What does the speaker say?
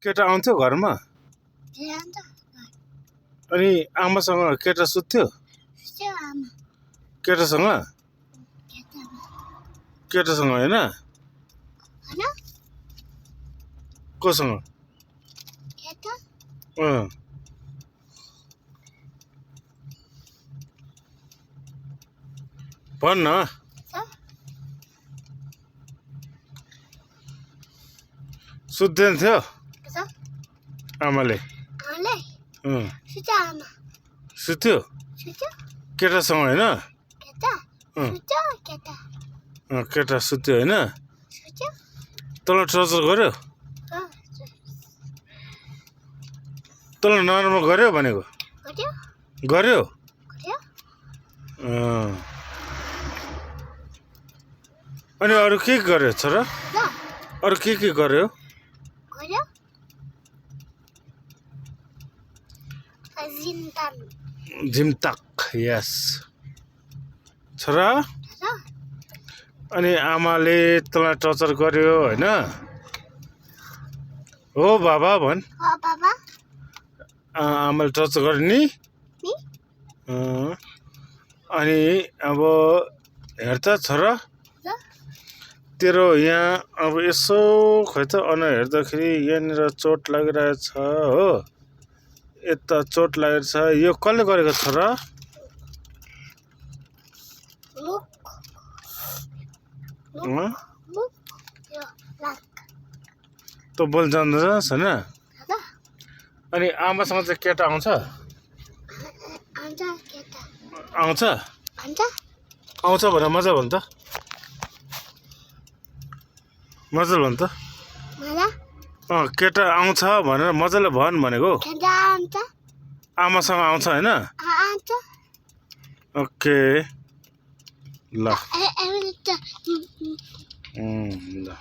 केटा आउँथ्यो घरमा अनि आमासँग केटा सुत्थ्यो केटासँग होइन कोसँग भन्न सुत्दैन थियो आमाले सुत्थ्यो केटासँग होइन केटा सुत्थ्यो होइन तँलाई टर्चर गर्यो तँलाई नराम्रो गर्यो भनेको गर्यो अनि अरू के गर्यो छोरा अरू के गर्यो झिमताक यस छोरा अनि आमाले तँलाई टर्चर गर्यो होइन हो बाबा भन् आमाले टर्चर गर्यो नि अनि अब हेर त छोरा तेरो यहाँ अब यसो खै त अनुहार हेर्दाखेरि यहाँनिर चोट लागिरहेछ हो यता चोट लागेको छ यो कसले गरेको छोरा तँ बोल जान्दछस् होइन अनि आमासँग चाहिँ केटा आउँछ आउँछ भनेर मजा भन् त मजाले भन् त केटा आउँछ भनेर मजाले भन् भनेको आमासँग आउँछ होइन ओके ल ल